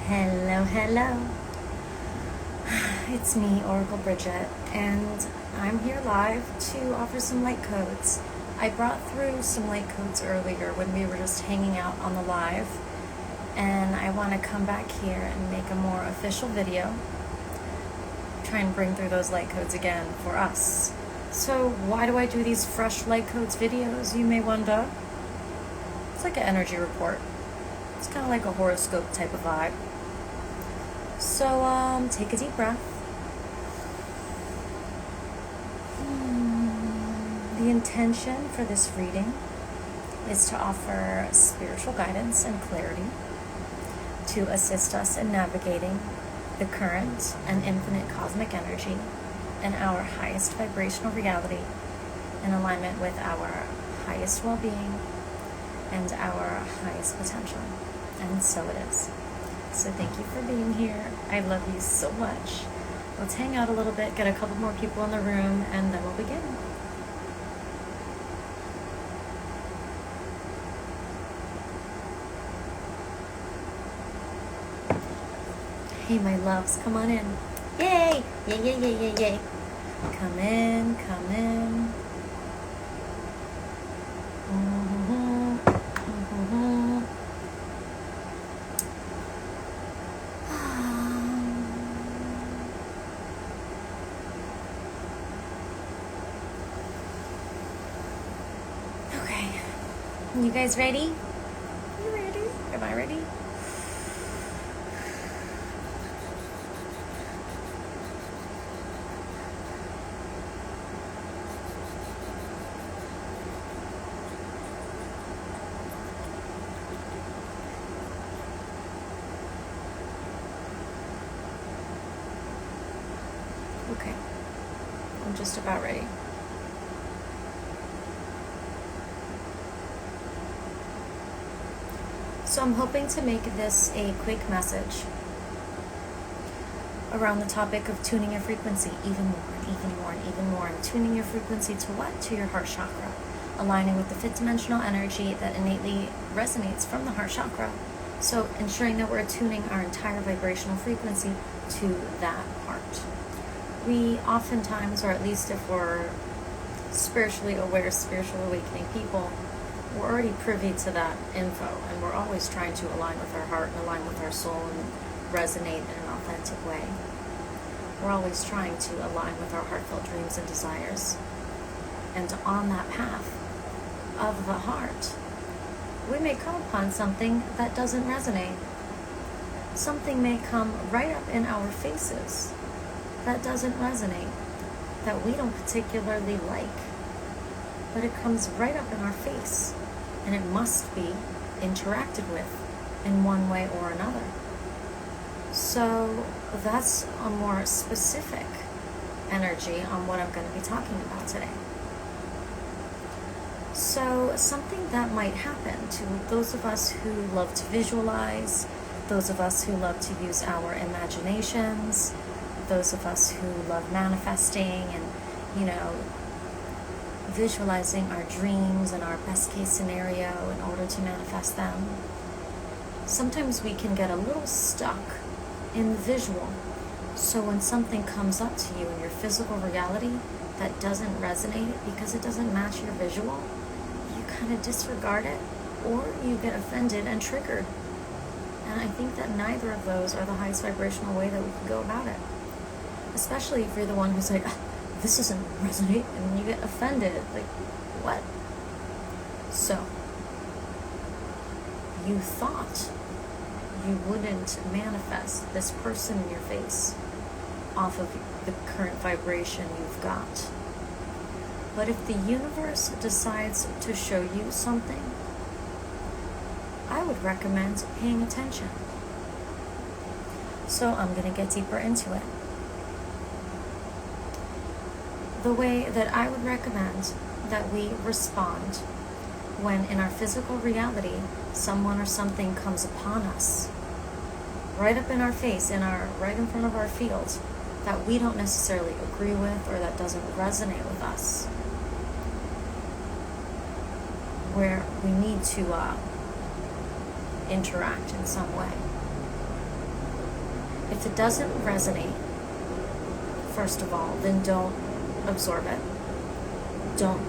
Hello, hello. It's me, Oracle Brigette, and I'm here live to offer some light codes. I brought through some light codes earlier when we were just hanging out on the live, and I want to come back here and make a more official video. Try and bring through those light codes again for us. So why do I do these fresh light codes videos, you may wonder? It's like an energy report. It's kind of like a horoscope type of vibe. So take a deep breath. The intention for this reading is to offer spiritual guidance and clarity to assist us in navigating the current and infinite cosmic energy and our highest vibrational reality in alignment with our highest well-being and our highest potential. And so it is. So thank you for being here. I love you so much. Let's hang out a little bit, get a couple more people in the room, and then we'll begin. Hey, my loves, come on in. Yay! Yay, yay, yay, yay, yay. Come in, come in. Okay. You guys ready? You ready? Am I ready? Okay, I'm just about ready. So I'm hoping to make this a quick message around the topic of tuning your frequency even more and even more and even more. And tuning your frequency to what? To your heart chakra. Aligning with the fifth dimensional energy that innately resonates from the heart chakra. So ensuring that we're attuning our entire vibrational frequency to that part. We oftentimes, or at least if we're spiritually aware, spiritual awakening people, we're already privy to that info, and we're always trying to align with our heart and align with our soul and resonate in an authentic way. We're always trying to align with our heartfelt dreams and desires. And on that path of the heart, we may come upon something that doesn't resonate. Something may come right up in our faces that doesn't resonate, that we don't particularly like, but it comes right up in our face, and it must be interacted with in one way or another. So that's a more specific energy on what I'm going to be talking about today. So something that might happen to those of us who love to visualize, those of us who love to use our imaginations, those of us who love manifesting and, visualizing our dreams and our best case scenario in order to manifest them. Sometimes we can get a little stuck in the visual. So when something comes up to you in your physical reality that doesn't resonate because it doesn't match your visual, you kind of disregard it, or you get offended and triggered. And I think that neither of those are the highest vibrational way that we can go about it. Especially if you're the one who's like, this doesn't resonate, and you get offended. Like, what? So, you thought you wouldn't manifest this person in your face off of the current vibration you've got. But if the universe decides to show you something, I would recommend paying attention. So I'm going to get deeper into it. The way that I would recommend that we respond when in our physical reality someone or something comes upon us right up in our face, right in front of our field, that we don't necessarily agree with or that doesn't resonate with us, where we need to interact in some way. If it doesn't resonate, first of all, then don't absorb it. Don't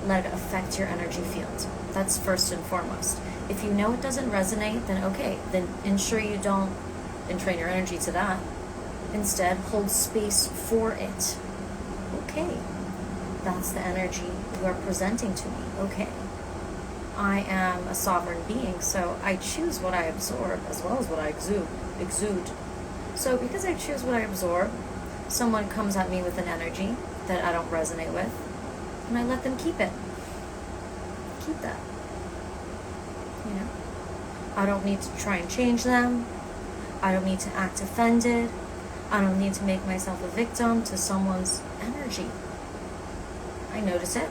let it affect your energy field. That's first and foremost. If you know it doesn't resonate, then okay, then ensure you don't entrain your energy to that. Instead, hold space for it. Okay, that's the energy you are presenting to me. Okay, I am a sovereign being, so I choose what I absorb as well as what I exude. So because I choose what I absorb, someone comes at me with an energy that I don't resonate with, and I let them keep it. Keep that. You know, I don't need to try and change them. I don't need to act offended. I don't need to make myself a victim to someone's energy. I notice it.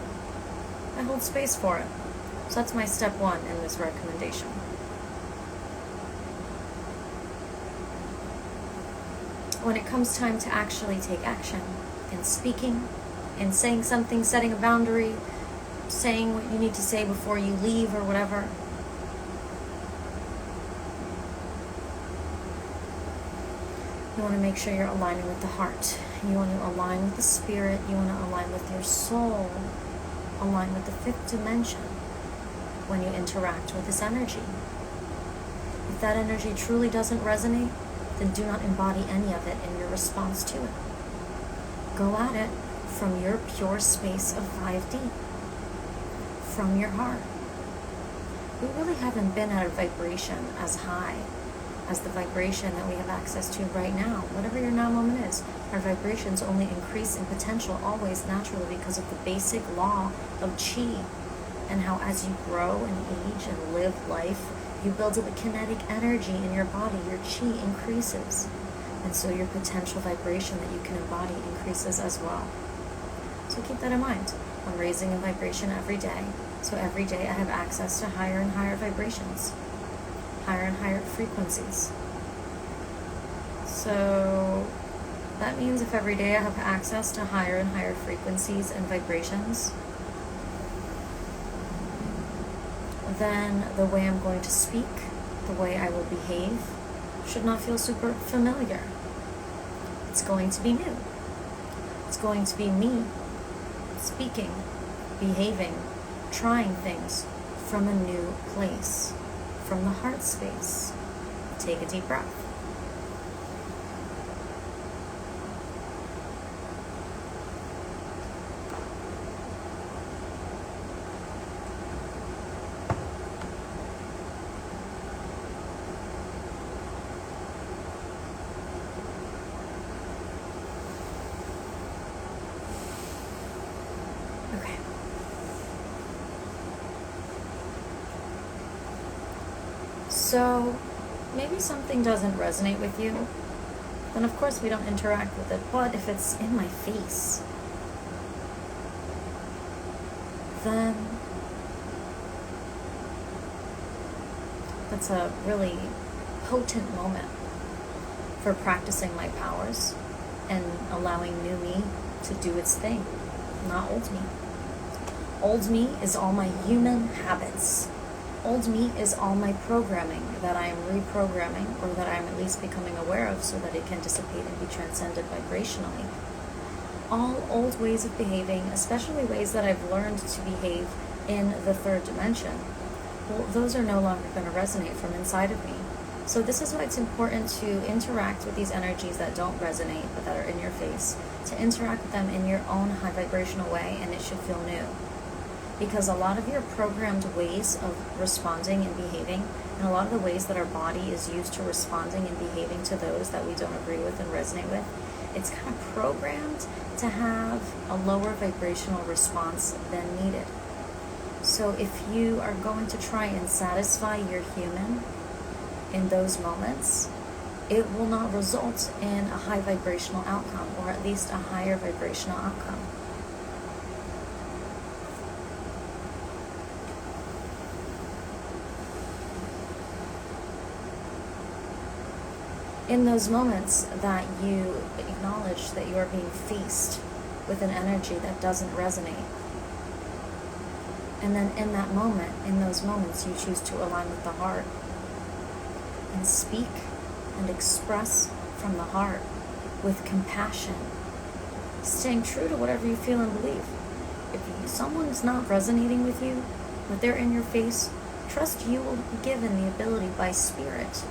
I hold space for it. So that's my step one in this recommendation. When it comes time to actually take action in speaking, in saying something, setting a boundary, saying what you need to say before you leave or whatever, you want to make sure you're aligning with the heart. You want to align with the spirit. You want to align with your soul. Align with the fifth dimension when you interact with this energy. If that energy truly doesn't resonate, then do not embody any of it in your response to it. Go at it from your pure space of 5D, from your heart. We really haven't been at a vibration as high as the vibration that we have access to right now. Whatever your now moment is, our vibrations only increase in potential always naturally because of the basic law of chi, and how as you grow and age and live life, you build up a kinetic energy in your body. Your chi increases, and so your potential vibration that you can embody increases as well. So keep that in mind. I'm raising a vibration every day, so every day I have access to higher and higher vibrations, higher and higher frequencies. So that means if every day I have access to higher and higher frequencies and vibrations, then the way I'm going to speak, the way I will behave, should not feel super familiar. It's going to be new. It's going to be me speaking, behaving, trying things from a new place, from the heart space. Take a deep breath. Okay. So maybe something doesn't resonate with you, then of course we don't interact with it. But if it's in my face, then that's a really potent moment for practicing my powers and allowing new me to do its thing, not old me. Old me is all my human habits. Old me is all my programming that I am reprogramming, or that I am at least becoming aware of so that it can dissipate and be transcended vibrationally. All old ways of behaving, especially ways that I've learned to behave in the third dimension, well, those are no longer going to resonate from inside of me. So this is why it's important to interact with these energies that don't resonate, but that are in your face, to interact with them in your own high vibrational way, and it should feel new. Because a lot of your programmed ways of responding and behaving, and a lot of the ways that our body is used to responding and behaving to those that we don't agree with and resonate with, it's kind of programmed to have a lower vibrational response than needed. So if you are going to try and satisfy your human in those moments, it will not result in a high vibrational outcome, or at least a higher vibrational outcome. In those moments that you acknowledge that you are being faced with an energy that doesn't resonate, and then in that moment, in those moments, you choose to align with the heart and speak and express from the heart, with compassion, staying true to whatever you feel and believe. If someone's not resonating with you, but they're in your face, trust you will be given the ability by spirit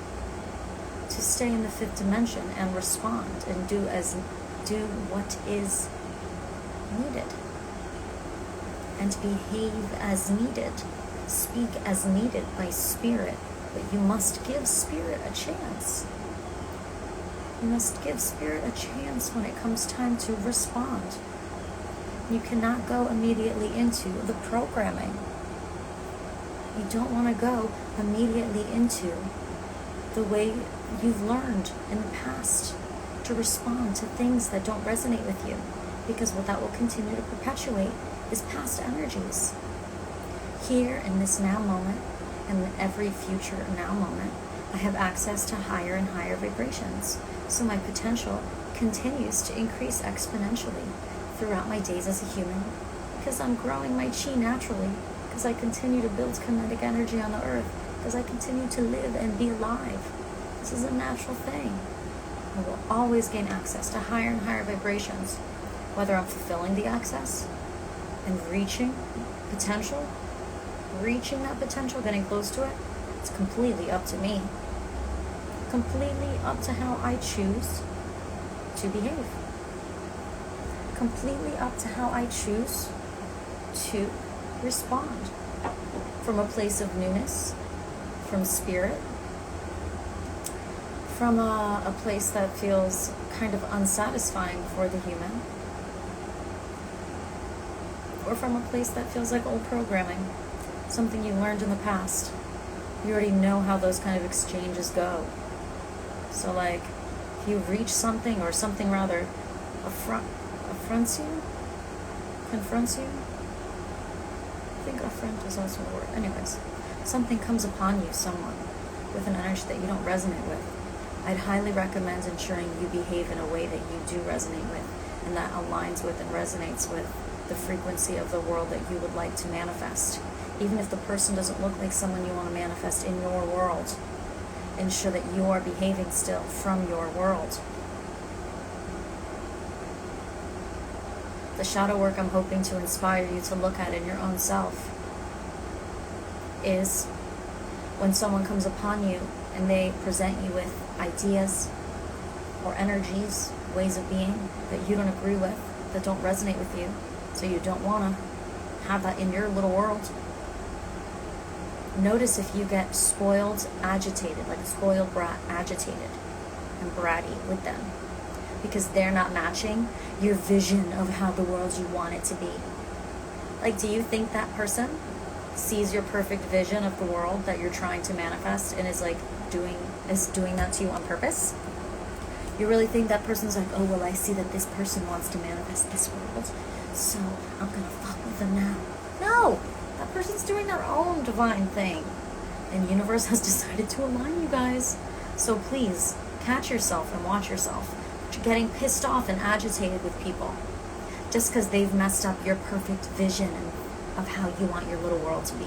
to stay in the fifth dimension and respond and do what is needed, and behave as needed, speak as needed by spirit. But you must give spirit a chance. You must give spirit a chance when it comes time to respond. You cannot go immediately into the programming. You don't want to go immediately into the way you've learned in the past to respond to things that don't resonate with you, because what that will continue to perpetuate is past energies. Here in this now moment, and every future now moment, I have access to higher and higher vibrations. So my potential continues to increase exponentially throughout my days as a human, because I'm growing my chi naturally, because I continue to build kinetic energy on the earth, because I continue to live and be alive. This is a natural thing. I will always gain access to higher and higher vibrations, whether I'm fulfilling the access and reaching potential, reaching that potential, getting close to it. It's completely up to me. Completely up to how I choose to behave. Completely up to how I choose to respond from a place of newness, from spirit, from a place that feels kind of unsatisfying for the human, or from a place that feels like old programming, something you learned in the past. You already know how those kind of exchanges go. So like, if you reach something, or something rather confronts you, I think affront is also a word. Anyways, something comes upon you, someone, with an energy that you don't resonate with, I'd highly recommend ensuring you behave in a way that you do resonate with, and that aligns with and resonates with the frequency of the world that you would like to manifest. Even if the person doesn't look like someone you want to manifest in your world, ensure that you are behaving still from your world. The shadow work I'm hoping to inspire you to look at in your own self is when someone comes upon you and they present you with ideas or energies, ways of being that you don't agree with, that don't resonate with you, so you don't want to have that in your little world. Notice if you get spoiled, agitated, like a spoiled brat, agitated and bratty with them, because they're not matching your vision of how the world you want it to be. Like, do you think that person sees your perfect vision of the world that you're trying to manifest and is like doing that to you on purpose? You really think that person's like, oh, well, I see that this person wants to manifest this world, so I'm gonna fuck with them now? No! That person's doing their own divine thing, and the universe has decided to align you guys. So please, catch yourself and watch yourself. You're getting pissed off and agitated with people just because they've messed up your perfect vision of how you want your little world to be.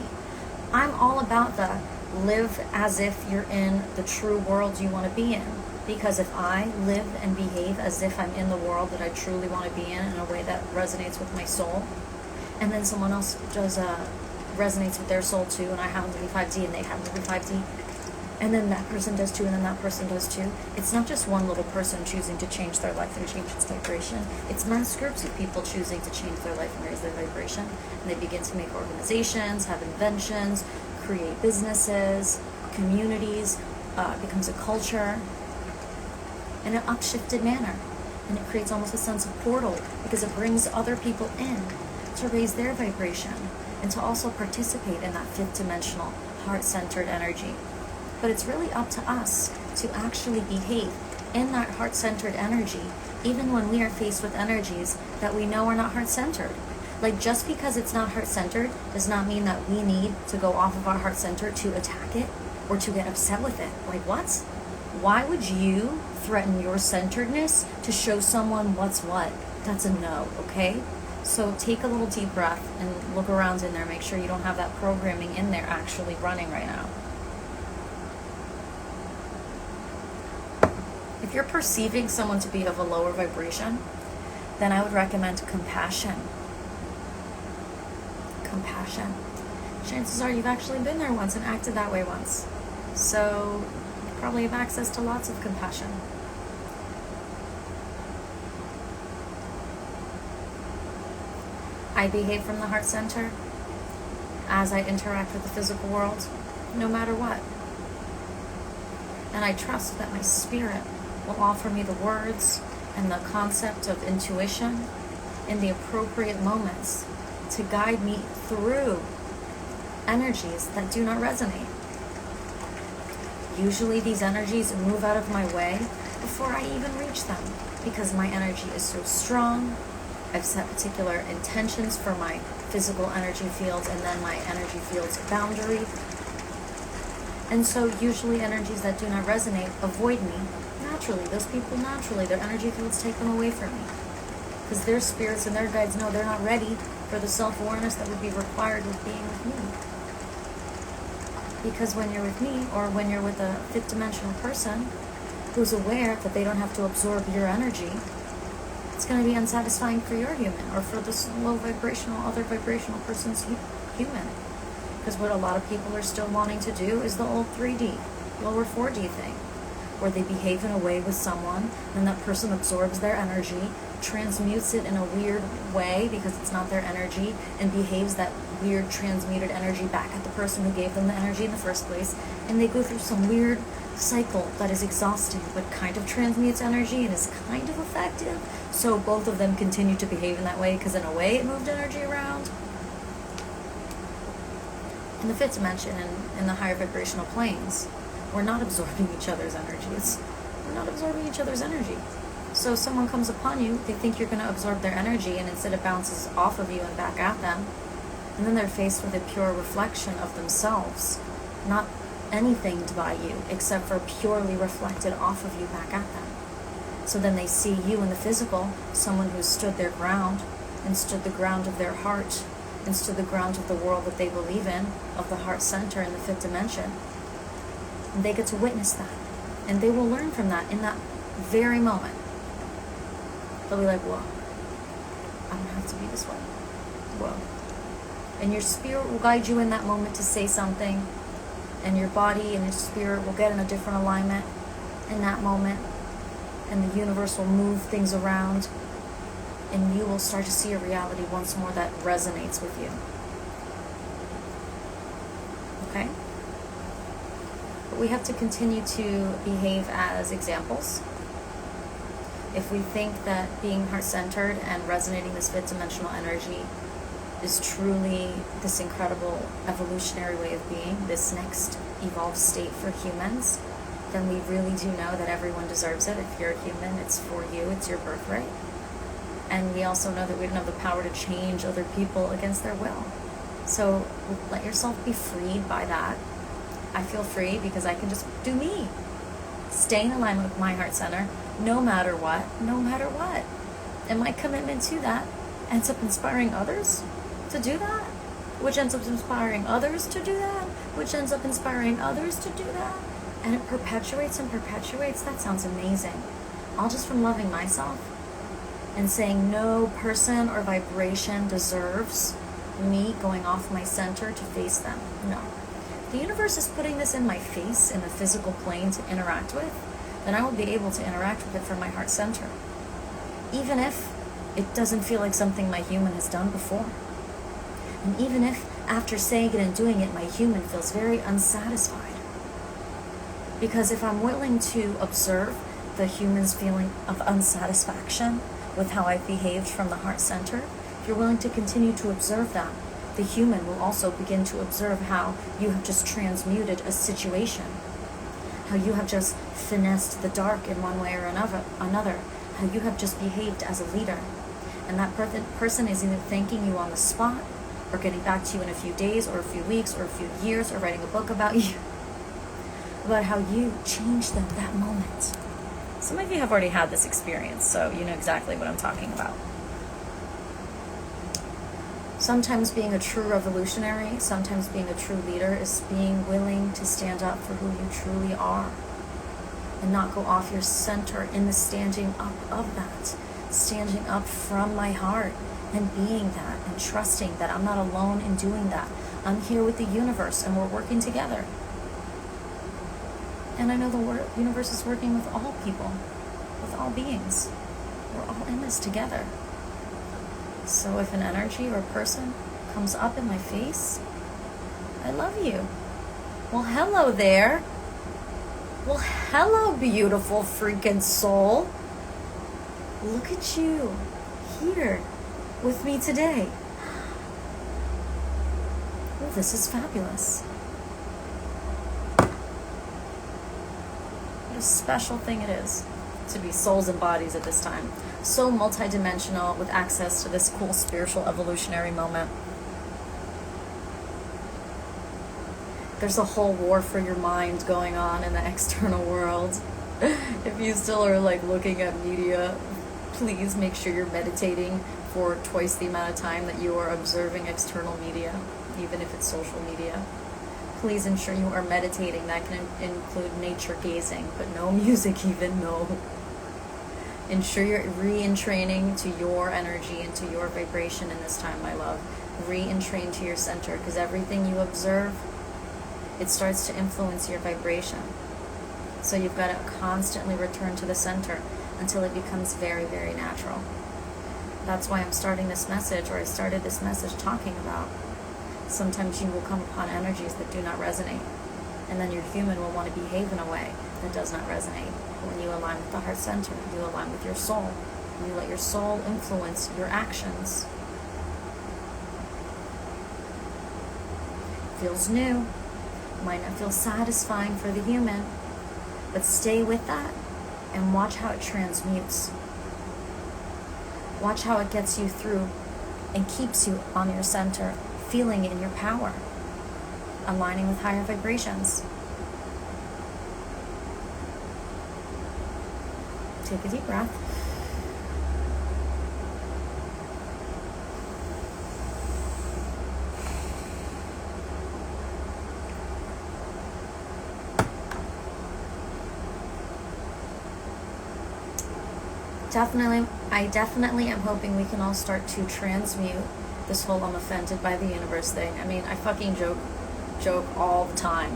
I'm all about the live as if you're in the true world you want to be in, because if I live and behave as if I'm in the world that I truly want to be in a way that resonates with my soul, and then someone else does resonates with their soul too, and I happen to be 5D and they happen to be 5D, and then that person does too, and then that person does too. It's not just one little person choosing to change their life and change its vibration. It's mass groups of people choosing to change their life and raise their vibration, and they begin to make organizations, have inventions, create businesses, communities. It becomes a culture in an upshifted manner, and it creates almost a sense of portal, because it brings other people in to raise their vibration and to also participate in that fifth dimensional heart-centered energy. But it's really up to us to actually behave in that heart-centered energy, even when we are faced with energies that we know are not heart-centered. Like, just because it's not heart-centered does not mean that we need to go off of our heart-center to attack it or to get upset with it. Like, what? Why would you threaten your centeredness to show someone what's what? That's a no, okay? So take a little deep breath and look around in there. Make sure you don't have that programming in there actually running right now. If you're perceiving someone to be of a lower vibration, then I would recommend compassion. Compassion. Chances are you've actually been there once and acted that way once. So you probably have access to lots of compassion. I behave from the heart center as I interact with the physical world, no matter what. And I trust that my spirit will offer me the words and the concept of intuition in the appropriate moments to guide me through energies that do not resonate. Usually these energies move out of my way before I even reach them, because my energy is so strong. I've set particular intentions for my physical energy fields and then my energy field's boundary. And so usually energies that do not resonate avoid me naturally. Those people naturally, their energy fields take them away from me, because their spirits and their guides know they're not ready for the self-awareness that would be required with being with me. Because when you're with me, or when you're with a fifth dimensional person who's aware that they don't have to absorb your energy, it's going to be unsatisfying for your human, or for this low vibrational, other vibrational person's human. Because what a lot of people are still wanting to do is the old 3D, lower 4D thing, where they behave in a way with someone, and that person absorbs their energy, transmutes it in a weird way because it's not their energy, and behaves that weird transmuted energy back at the person who gave them the energy in the first place, and they go through some weird cycle that is exhausting but kind of transmutes energy and is kind of effective. So both of them continue to behave in that way because in a way it moved energy around. In the fifth dimension and in the higher vibrational planes, we're not absorbing each other's energies. We're not absorbing each other's energy. So someone comes upon you, they think you're going to absorb their energy, and instead it bounces off of you and back at them. And then they're faced with a pure reflection of themselves, not anything by you except for purely reflected off of you back at them. So then they see you in the physical, someone who stood their ground and stood the ground of their heart and stood the ground of the world that they believe in, of the heart center in the fifth dimension. And they get to witness that, and they will learn from that in that very moment. They'll be like, whoa, I don't have to be this way. Whoa. And your spirit will guide you in that moment to say something, and your body and your spirit will get in a different alignment in that moment, and the universe will move things around, and you will start to see a reality once more that resonates with you. Okay? But we have to continue to behave as examples. If we think that being heart-centered and resonating this fifth-dimensional energy is truly this incredible evolutionary way of being, this next evolved state for humans, then we really do know that everyone deserves it. If you're a human, it's for you, it's your birthright. And we also know that we don't have the power to change other people against their will. So let yourself be freed by that. I feel free because I can just do me. Stay in alignment with my heart center, no matter what, no matter what. And my commitment to that ends up inspiring others to do that, which ends up inspiring others to do that, which ends up inspiring others to do that. And it perpetuates and perpetuates. That sounds amazing. All just from loving myself and saying no person or vibration deserves me going off my center to face them. No. The universe is putting this in my face in the physical plane to interact with, then I will be able to interact with it from my heart center. Even if it doesn't feel like something my human has done before. And even if after saying it and doing it, my human feels very unsatisfied. Because if I'm willing to observe the human's feeling of unsatisfaction with how I've behaved from the heart center, if you're willing to continue to observe that, the human will also begin to observe how you have just transmuted a situation, how you have just finessed the dark in one way or another, how you have just behaved as a leader. And that person is either thanking you on the spot, or getting back to you in a few days, or a few weeks, or a few years, or writing a book about you, about how you changed them that moment. Some of you have already had this experience, so you know exactly what I'm talking about. Sometimes being a true revolutionary, sometimes being a true leader is being willing to stand up for who you truly are. and not go off your center in the standing up of that, standing up from my heart and being that and trusting that I'm not alone in doing that. I'm here with the universe and we're working together. And I know the universe is working with all people, with all beings. We're all in this together. So if an energy or a person comes up in my face, I love you. Well, hello there. Well, hello, beautiful freaking soul. Look at you here with me today. Well, this is fabulous. What a special thing it is to be souls and bodies at this time. So multidimensional with access to this cool spiritual evolutionary moment. There's a whole war for your mind going on in the external world. If you still are like looking at media, please make sure you're meditating for twice the amount of time that you are observing external media, even if it's social media. Please ensure you are meditating. That can include nature gazing, but no music even, no. Ensure you're re-entraining to your energy and to your vibration in this time, my love. Re-entrain to your center, because everything you observe, it starts to influence your vibration. So you've got to constantly return to the center until it becomes very, very natural. That's why I'm starting this message, or I started this message talking about sometimes you will come upon energies that do not resonate. And then your human will want to behave in a way that does not resonate. When you align with the heart center, you align with your soul. And you let your soul influence your actions. Feels new. Might not feel satisfying for the human, but stay with that and watch how it transmutes. Watch how it gets you through and keeps you on your center, feeling in your power, aligning with higher vibrations. Take a deep breath. I definitely am hoping we can all start to transmute this whole I'm offended by the universe thing. I mean, I fucking joke all the time.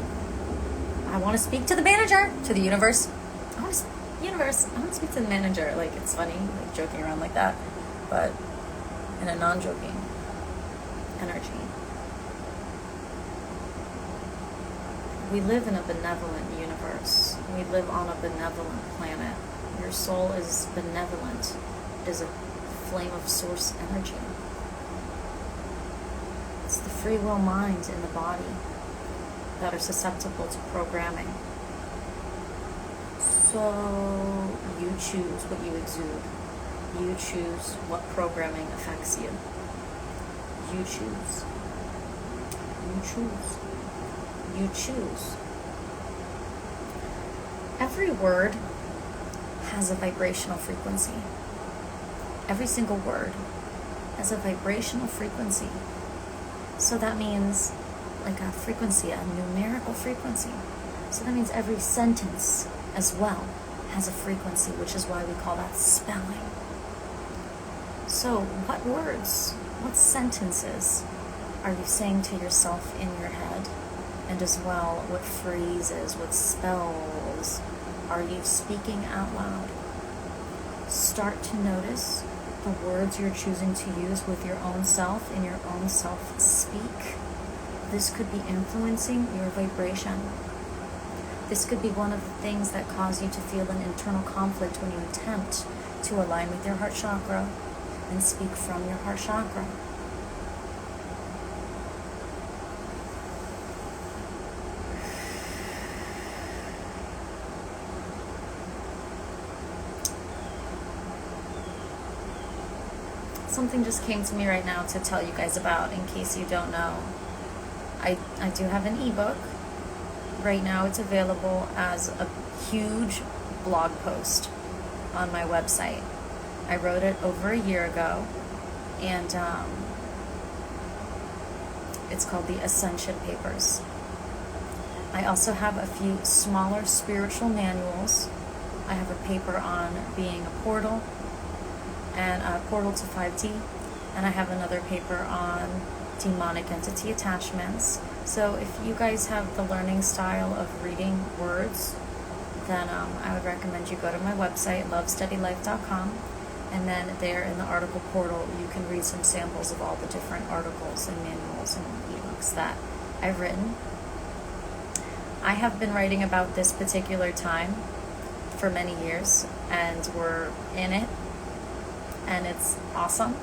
I want to speak to the manager, to the universe. I want to speak to the manager. Like, it's funny, like joking around like that, but in a non-joking energy. We live in a benevolent universe. We live on a benevolent planet. Your soul is benevolent. It is a flame of source energy. It's the free will mind in the body that are susceptible to programming. So you choose what you exude. You choose what programming affects you. You choose. You choose. You choose. Every word has a vibrational frequency. Every single word has a vibrational frequency. So that means like a frequency, a numerical frequency. So that means every sentence as well has a frequency, which is why we call that spelling. So what words, what sentences are you saying to yourself in your head? And as well, what phrases, what spells are you speaking out loud? Start to notice the words you're choosing to use with your own self, in your own self-speak. This could be influencing your vibration. This could be one of the things that cause you to feel an internal conflict when you attempt to align with your heart chakra and speak from your heart chakra. Something just came to me right now to tell you guys about, in case you don't know. I do have an ebook. Right now it's available as a huge blog post on my website. I wrote it over a year ago, and it's called the Ascension Papers. I also have a few smaller spiritual manuals. I have a paper on being a portal and a portal to 5D, and I have another paper on demonic entity attachments. So if you guys have the learning style of reading words, then I would recommend you go to my website, lovesteadylife.com, and then there in the article portal, you can read some samples of all the different articles and manuals and ebooks that I've written. I have been writing about this particular time for many years, and we're in it, and it's awesome.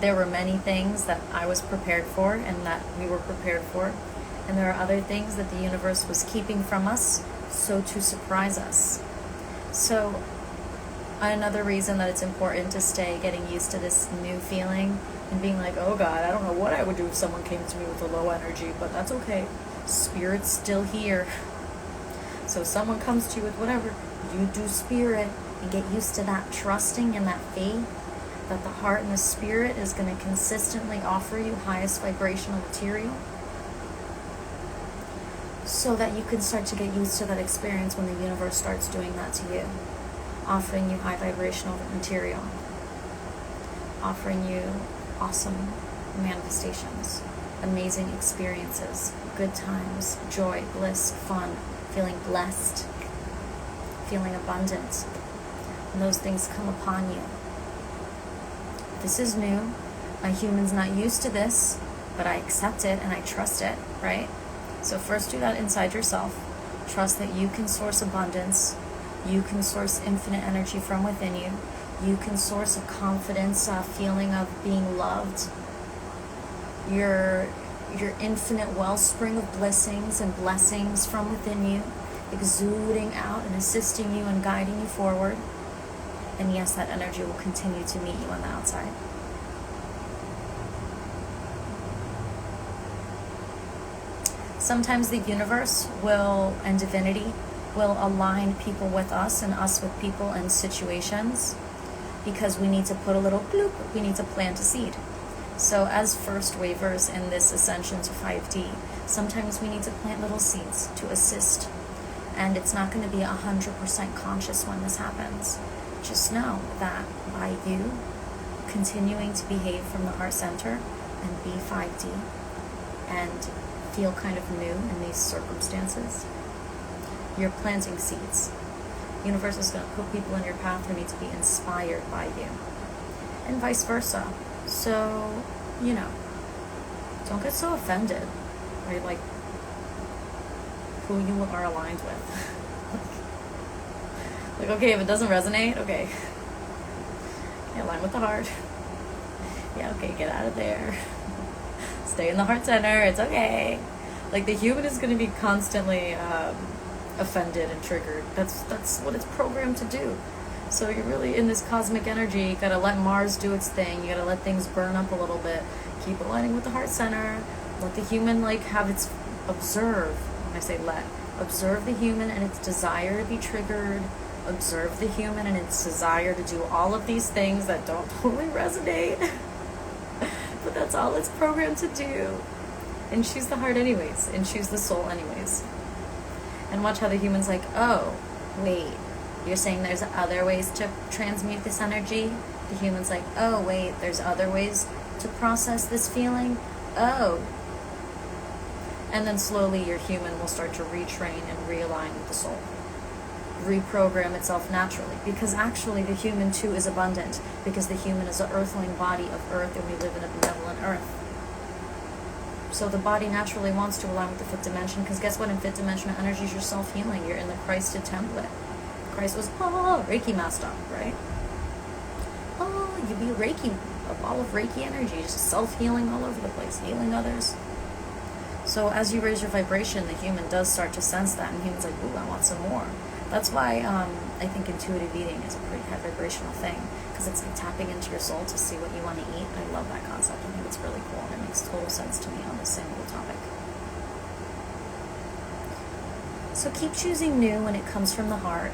There were many things that I was prepared for and that we were prepared for, and there are other things that the universe was keeping from us, so to surprise us. So another reason that it's important to stay getting used to this new feeling and being like, oh God, I don't know what I would do if someone came to me with a low energy, but that's okay. Spirit's still here. So if someone comes to you with whatever, you do spirit and get used to that trusting and that faith that the heart and the spirit is going to consistently offer you highest vibrational material, so that you can start to get used to that experience when the universe starts doing that to you, offering you high vibrational material, offering you awesome manifestations, amazing experiences, good times, joy, bliss, fun, feeling blessed, feeling abundant, and those things come upon you. This is new. My human's not used to this, but I accept it and I trust it, right? So first do that inside yourself. Trust that you can source abundance. You can source infinite energy from within you. You can source a confidence, a feeling of being loved. Your infinite wellspring of blessings and blessings from within you, exuding out and assisting you and guiding you forward. And yes, that energy will continue to meet you on the outside. Sometimes the universe will, and divinity, will align people with us and us with people and situations, because we need to put a little bloop, we need to plant a seed. So as first wavers in this ascension to 5D, sometimes we need to plant little seeds to assist. And it's not going to be 100% conscious when this happens. Just know that by you continuing to behave from the heart center and be 5D and feel kind of new in these circumstances, you're planting seeds. The universe is going to put people in your path who need to be inspired by you, and vice versa. So, don't get so offended, right? Like, who you are aligned with. Like, okay, if it doesn't resonate, okay. Yeah, align with the heart. Yeah, okay, get out of there. Stay in the heart center, it's okay. Like, the human is going to be constantly offended and triggered. That's what it's programmed to do. So you're really in this cosmic energy. You gotta let Mars do its thing. You gotta let things burn up a little bit. Keep aligning with the heart center. Let the human have its observe. When I say let, observe the human and its desire to be triggered. Observe the human and its desire to do all of these things that don't totally resonate. But that's all it's programmed to do. And choose the heart anyways. And choose the soul anyways. And watch how the human's like, oh, wait. You're saying there's other ways to transmute this energy? The human's like, oh, wait, there's other ways to process this feeling? Oh. And then slowly your human will start to retrain and realign with the soul. Reprogram itself naturally. Because actually the human too is abundant. Because the human is an earthling body of earth, and we live in a benevolent earth. So the body naturally wants to align with the fifth dimension, because guess what? In fifth dimensional energy is your self-healing. You're in the Christed template. Christ was, Reiki master, right? You be Reiki, a ball of Reiki energy, just self-healing all over the place, healing others. So as you raise your vibration, the human does start to sense that, and the human's like, ooh, I want some more. That's why I think intuitive eating is a pretty high vibrational thing, because it's like tapping into your soul to see what you want to eat. I love that concept. I think it's really cool, and it makes total sense to me on this single topic. So keep choosing new when it comes from the heart.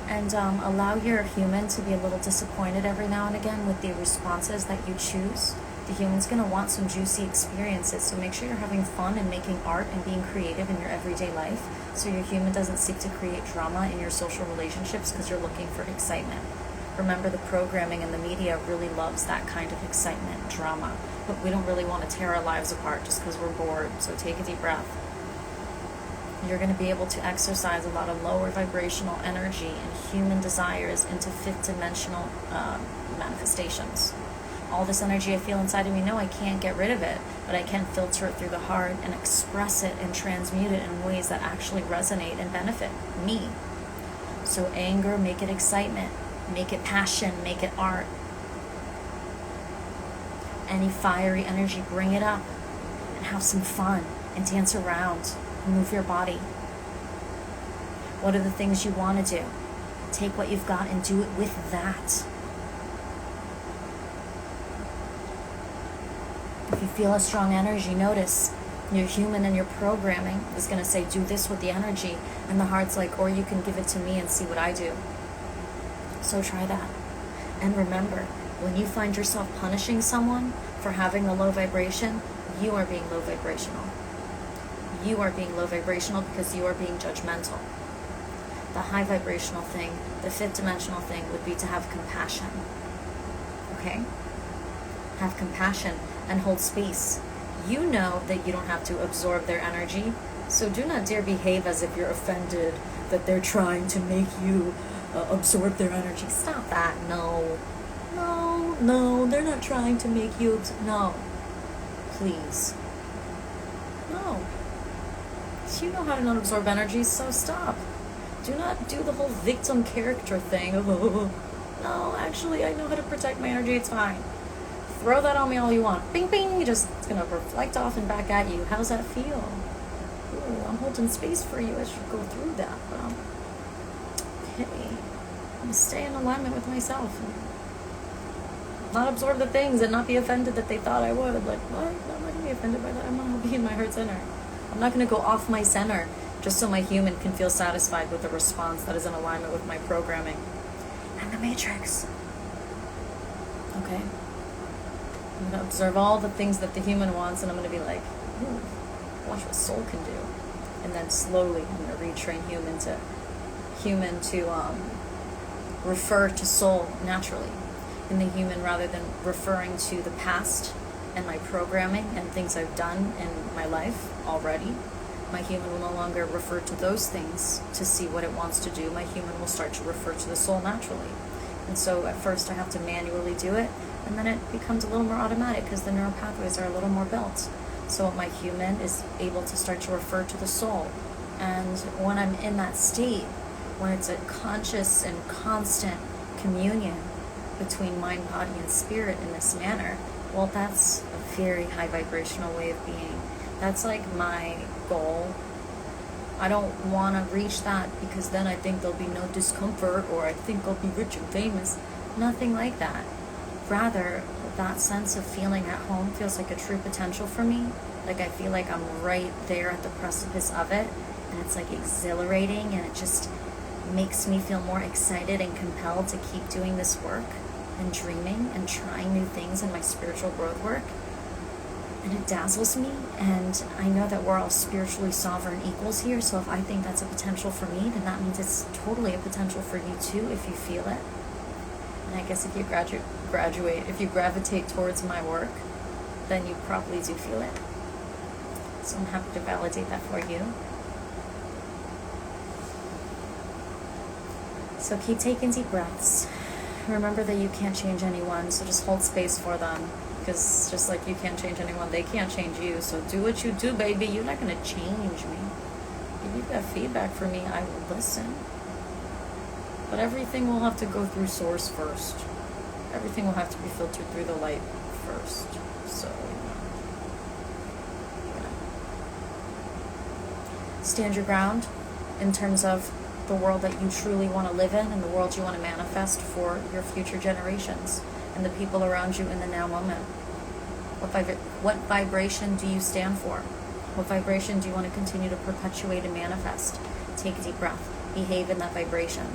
And allow your human to be a little disappointed every now and again with the responses that you choose, The human's going to want some juicy experiences, so make sure you're having fun and making art and being creative in your everyday life, so your human doesn't seek to create drama in your social relationships because you're looking for excitement. Remember, the programming and the media really loves that kind of excitement, drama, but we don't really want to tear our lives apart just because we're bored, so take a deep breath. You're going to be able to exercise a lot of lower vibrational energy and human desires into fifth-dimensional manifestations. All this energy I feel inside of me, no, I can't get rid of it, but I can filter it through the heart and express it and transmute it in ways that actually resonate and benefit me. So anger, make it excitement, make it passion, make it art. Any fiery energy, bring it up and have some fun and dance around and move your body. What are the things you want to do? Take what you've got and do it with that. If you feel a strong energy, notice your human and your programming is going to say, do this with the energy. And the heart's like, or you can give it to me and see what I do. So try that. And remember, when you find yourself punishing someone for having a low vibration, you are being low vibrational. You are being low vibrational because you are being judgmental. The high vibrational thing, the fifth dimensional thing would be to have compassion. Okay? Have compassion and hold space. You know that you don't have to absorb their energy, so do not dare behave as if you're offended that they're trying to make you absorb their energy. Stop that. No, they're not trying to make you no. Please. No. You know how to not absorb energy, so stop. Do not do the whole victim character thing. No, actually, I know how to protect my energy, it's fine. Throw that on me all you want. Bing, bing, it's gonna reflect off and back at you. How's that feel? Ooh, I'm holding space for you. I should go through that, but okay. I'm gonna stay in alignment with myself and not absorb the things and not be offended that they thought I would. Like, what? I'm not gonna be offended by that. I'm gonna be in my heart center. I'm not gonna go off my center just so my human can feel satisfied with a response that is in alignment with my programming and the matrix. Okay? I'm going to observe all the things that the human wants, and I'm going to be like, ooh, watch what soul can do. And then slowly I'm going to retrain human to refer to soul naturally in the human, rather than referring to the past and my programming and things I've done in my life already. My human will no longer refer to those things to see what it wants to do. My human will start to refer to the soul naturally. And so at first I have to manually do it, and then it becomes a little more automatic because the neural pathways are a little more built. So my human is able to start to refer to the soul. And when I'm in that state, when it's a conscious and constant communion between mind, body, and spirit in this manner, well, that's a very high vibrational way of being. That's like my goal. I don't want to reach that because then I think there'll be no discomfort, or I think I'll be rich and famous. Nothing like that. Rather, that sense of feeling at home feels like a true potential for me. Like I feel like I'm right there at the precipice of it, and it's like exhilarating, and it just makes me feel more excited and compelled to keep doing this work and dreaming and trying new things in my spiritual growth work. And it dazzles me, and I know that we're all spiritually sovereign equals here, so if I think that's a potential for me, then that means it's totally a potential for you too if you feel it. And I guess if you if you gravitate towards my work, then you probably do feel it. So I'm happy to validate that for you. So keep taking deep breaths. Remember that you can't change anyone, so just hold space for them. Because just like you can't change anyone, they can't change you. So do what you do, baby. You're not going to change me. If you've got feedback for me, I will listen. But everything will have to go through source first. Everything will have to be filtered through the light first. So, stand your ground in terms of the world that you truly want to live in and the world you want to manifest for your future generations and the people around you in the now moment. What vibration do you stand for? What vibration do you want to continue to perpetuate and manifest? Take a deep breath. Behave in that vibration.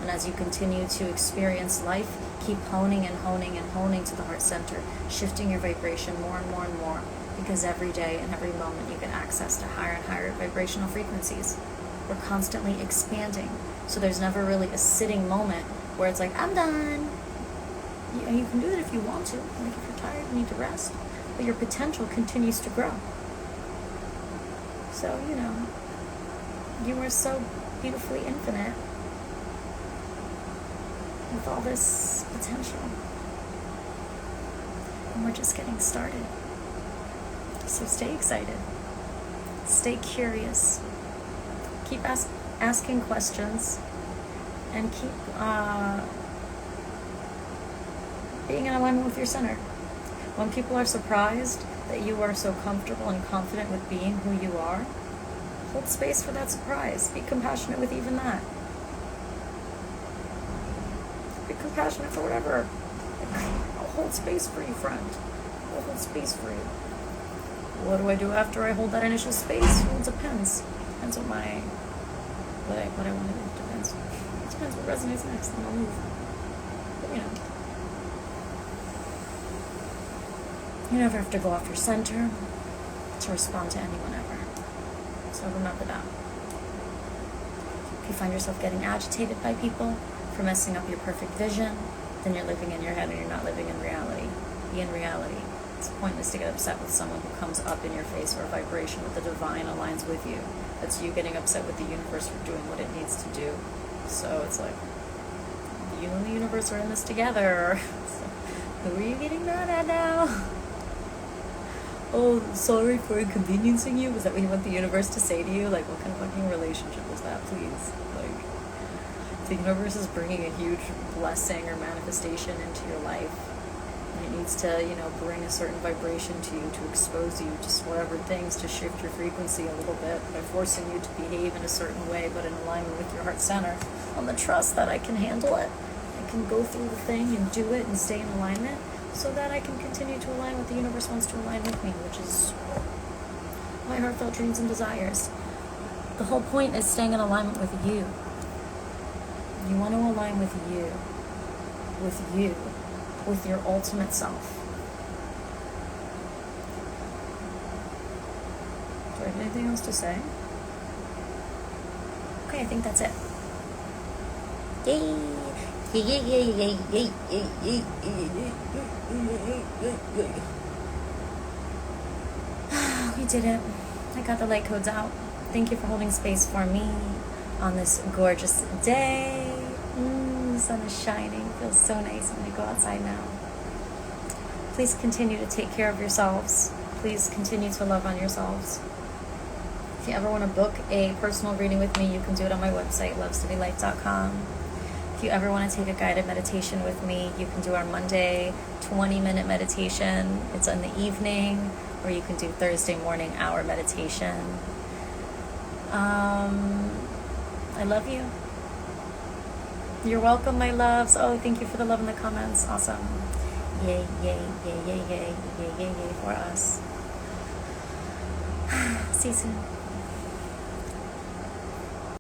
And as you continue to experience life, keep honing and honing and honing to the heart center, shifting your vibration more and more and more, because every day and every moment you get access to higher and higher vibrational frequencies. We're constantly expanding, so there's never really a sitting moment where it's like, I'm done. You can do it if you want to, like if you're tired, you need to rest, but your potential continues to grow. So, you are so beautifully infinite with all this potential. And we're just getting started. So stay excited. Stay curious. Keep asking questions. And keep being in alignment with your center. When people are surprised that you are so comfortable and confident with being who you are, hold space for that surprise. Be compassionate with even that. Be compassionate for whatever. I'll hold space for you, friend. I'll hold space for you. What do I do after I hold that initial space? Well, it depends. Depends what I want to do. Depends. It depends what resonates next, and I'll move. But you never have to go off your center to respond to anyone ever. So remember that. If you find yourself getting agitated by people for messing up your perfect vision, then you're living in your head and you're not living in reality. Be in reality. It's pointless to get upset with someone who comes up in your face or a vibration with the divine aligns with you. That's you getting upset with the universe for doing what it needs to do. So it's like, you and the universe are in this together. So, who are you getting mad at now? Oh, sorry for inconveniencing you? Was that what you want the universe to say to you? Like, what kind of fucking relationship is that, please? Like, the universe is bringing a huge blessing or manifestation into your life. And it needs to, bring a certain vibration to you, to expose you to whatever things, to shift your frequency a little bit by forcing you to behave in a certain way, but in alignment with your heart center, on the trust that I can handle it. I can go through the thing and do it and stay in alignment, so that I can continue to align what the universe wants to align with me, which is my heartfelt dreams and desires. The whole point is staying in alignment with you. You want to align with you, with your ultimate self. Do I have anything else to say? Okay, I think that's it. Yay! Yay. We did it. I got the light codes out. Thank you for holding space for me on this gorgeous day. The sun is shining. Feels so nice. I'm going to go outside now. Please continue to take care of yourselves. Please continue to love on yourselves. If you ever want to book a personal reading with me, you can do it on my website, lovesToBeLight.com. If you ever want to take a guided meditation with me, you can do our Monday 20-minute meditation. It's in the evening, or you can do Thursday morning hour meditation. I love you. You're welcome, my loves. Oh, thank you for the love in the comments. Awesome. Yay for us. See you soon.